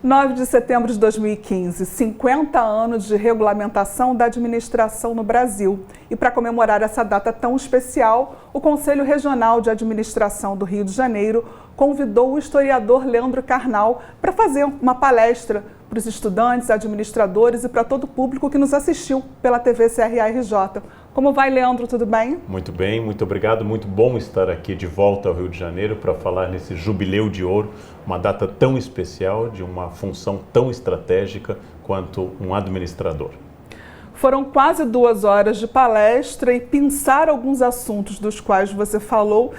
9 de setembro de 2015, 50 anos de regulamentação da administração no Brasil. E para comemorar essa data tão especial, o Conselho Regional de Administração do Rio de Janeiro convidou o historiador Leandro Carnal para fazer uma palestra para os estudantes, administradores e para todo o público que nos assistiu pela TV CRA-RJ. Como vai, Leandro? Tudo bem? Muito bem, muito obrigado. Muito bom estar aqui de volta ao Rio de Janeiro para falar nesse Jubileu de Ouro, uma data tão especial, de uma função tão estratégica quanto um administrador. Foram quase 2 horas de palestra e pensar alguns assuntos dos quais você falou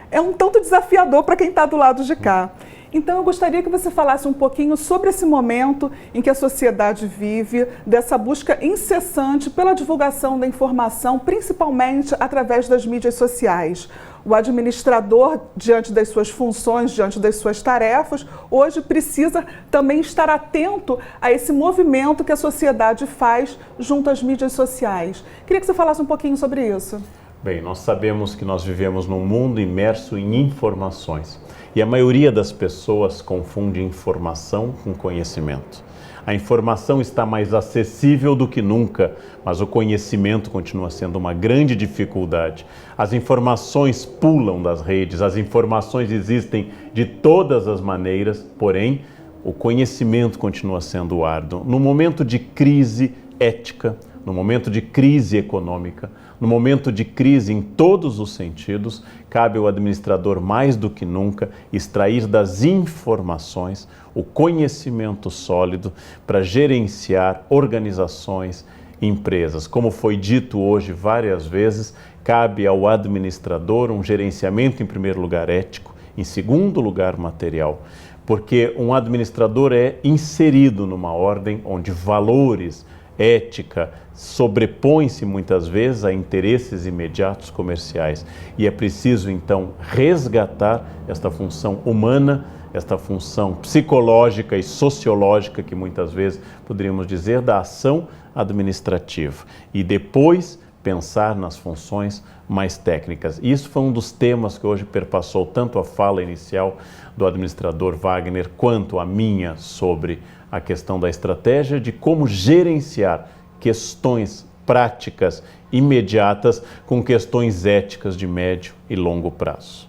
é um tanto desafiador para quem está do lado de cá. Então eu gostaria que você falasse um pouquinho sobre esse momento em que a sociedade vive, dessa busca incessante pela divulgação da informação, principalmente através das mídias sociais. O administrador, diante das suas funções, diante das suas tarefas, hoje precisa também estar atento a esse movimento que a sociedade faz junto às mídias sociais. Queria que você falasse um pouquinho sobre isso. Bem, nós sabemos que nós vivemos num mundo imerso em informações e a maioria das pessoas confunde informação com conhecimento. A informação está mais acessível do que nunca, mas o conhecimento continua sendo uma grande dificuldade. As informações pulam das redes, as informações existem de todas as maneiras, porém, o conhecimento continua sendo árduo. No momento de crise ética, no momento de crise econômica, no momento de crise em todos os sentidos, cabe ao administrador mais do que nunca extrair das informações o conhecimento sólido para gerenciar organizações, empresas. Como foi dito hoje várias vezes, cabe ao administrador um gerenciamento, em primeiro lugar, ético, em segundo lugar, material, porque um administrador é inserido numa ordem onde valores, ética, sobrepõe-se muitas vezes a interesses imediatos comerciais e é preciso então resgatar esta função humana, esta função psicológica e sociológica que muitas vezes poderíamos dizer da ação administrativa e depois pensar nas funções mais técnicas. Isso foi um dos temas que hoje perpassou tanto a fala inicial do administrador Wagner quanto a minha sobre a questão da estratégia de como gerenciar questões práticas imediatas com questões éticas de médio e longo prazo.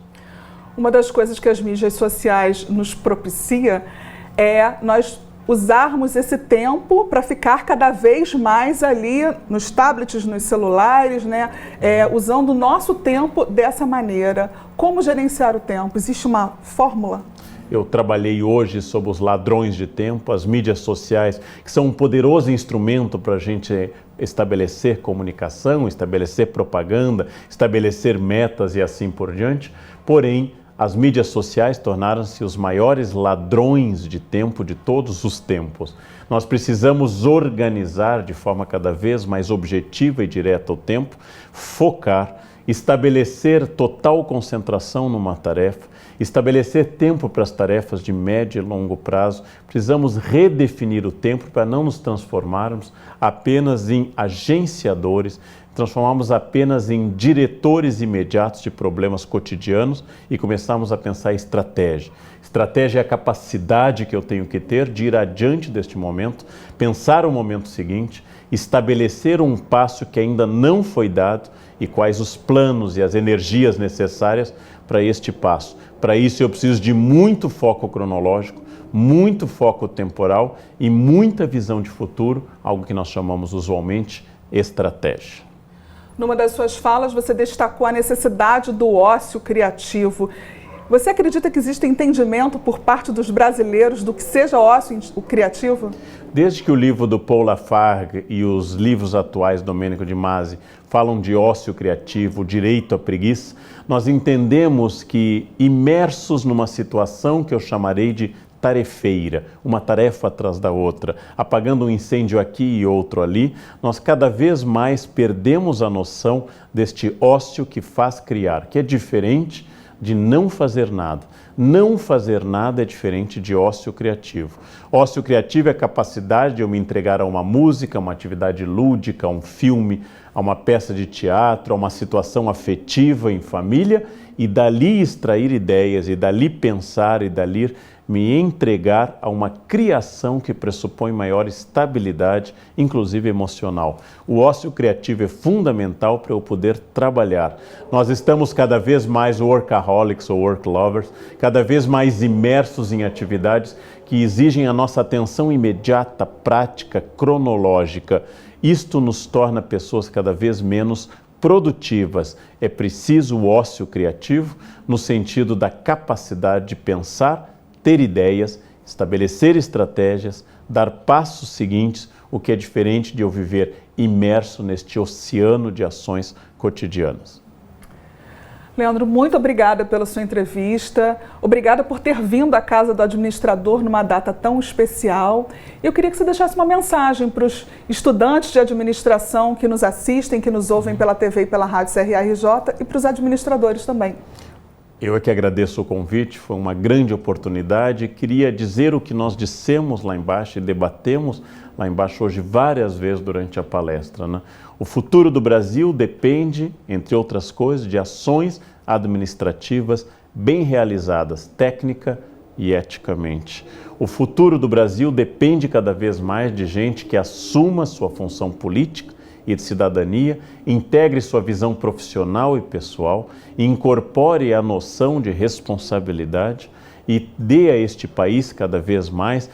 Uma das coisas que as mídias sociais nos propicia é nós usarmos esse tempo para ficar cada vez mais ali nos tablets, nos celulares, né? Usando o nosso tempo dessa maneira. Como gerenciar o tempo? Existe uma fórmula? Eu trabalhei hoje sobre os ladrões de tempo, as mídias sociais, que são um poderoso instrumento para a gente estabelecer comunicação, estabelecer propaganda, estabelecer metas e assim por diante. Porém, as mídias sociais tornaram-se os maiores ladrões de tempo de todos os tempos. Nós precisamos organizar de forma cada vez mais objetiva e direta o tempo, focar, estabelecer total concentração numa tarefa, estabelecer tempo para as tarefas de médio e longo prazo. Precisamos redefinir o tempo para não nos transformarmos apenas em agenciadores, transformarmos apenas em diretores imediatos de problemas cotidianos e começarmos a pensar em estratégia. Estratégia é a capacidade que eu tenho que ter de ir adiante deste momento, pensar o momento seguinte, estabelecer um passo que ainda não foi dado e quais os planos e as energias necessárias para este passo. Para isso eu preciso de muito foco cronológico, muito foco temporal e muita visão de futuro, algo que nós chamamos usualmente estratégia. Numa das suas falas, você destacou a necessidade do ócio criativo. Você acredita que existe entendimento por parte dos brasileiros do que seja ócio criativo? Desde que o livro do Paul Lafargue e os livros atuais do Domenico de Masi falam de ócio criativo, direito à preguiça, nós entendemos que, imersos numa situação que eu chamarei de tarefeira, uma tarefa atrás da outra, apagando um incêndio aqui e outro ali, nós cada vez mais perdemos a noção deste ócio que faz criar, que é diferente de não fazer nada. Não fazer nada é diferente de ócio criativo. Ócio criativo é a capacidade de eu me entregar a uma música, a uma atividade lúdica, a um filme, a uma peça de teatro, a uma situação afetiva em família e dali extrair ideias, e dali pensar, e dali me entregar a uma criação que pressupõe maior estabilidade, inclusive emocional. O ócio criativo é fundamental para eu poder trabalhar. Nós estamos cada vez mais workaholics ou work lovers, cada vez mais imersos em atividades que exigem a nossa atenção imediata, prática, cronológica. Isto nos torna pessoas cada vez menos produtivas. É preciso o ócio criativo no sentido da capacidade de pensar, ter ideias, estabelecer estratégias, dar passos seguintes, o que é diferente de eu viver imerso neste oceano de ações cotidianas. Leandro, muito obrigada pela sua entrevista, obrigada por ter vindo à Casa do Administrador numa data tão especial. Eu queria que você deixasse uma mensagem para os estudantes de administração que nos assistem, que nos ouvem pela TV e pela Rádio CRA-RJ e para os administradores também. Eu é que agradeço o convite, foi uma grande oportunidade. Queria dizer o que nós dissemos lá embaixo e debatemos lá embaixo hoje várias vezes durante a palestra, né? O futuro do Brasil depende, entre outras coisas, de ações administrativas bem realizadas, técnica e eticamente. O futuro do Brasil depende cada vez mais de gente que assuma sua função política e de cidadania, integre sua visão profissional e pessoal, e incorpore a noção de responsabilidade e dê a este país cada vez mais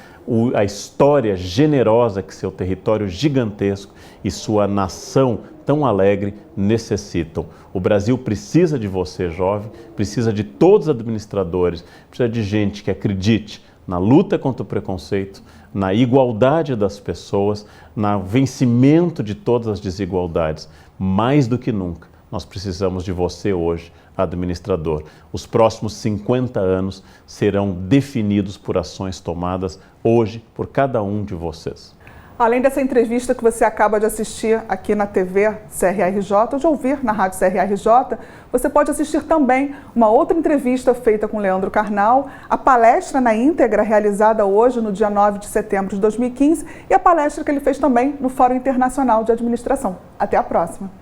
a história generosa que seu território gigantesco e sua nação tão alegre necessitam. O Brasil precisa de você, jovem, precisa de todos os administradores, precisa de gente que acredite na luta contra o preconceito, na igualdade das pessoas, no vencimento de todas as desigualdades. Mais do que nunca, nós precisamos de você hoje, administrador. Os próximos 50 anos serão definidos por ações tomadas hoje por cada um de vocês. Além dessa entrevista que você acaba de assistir aqui na TV CRA-RJ ou de ouvir na Rádio CRA-RJ, você pode assistir também uma outra entrevista feita com Leandro Carnal, a palestra na íntegra realizada hoje no dia 9 de setembro de 2015 e a palestra que ele fez também no Fórum Internacional de Administração. Até a próxima!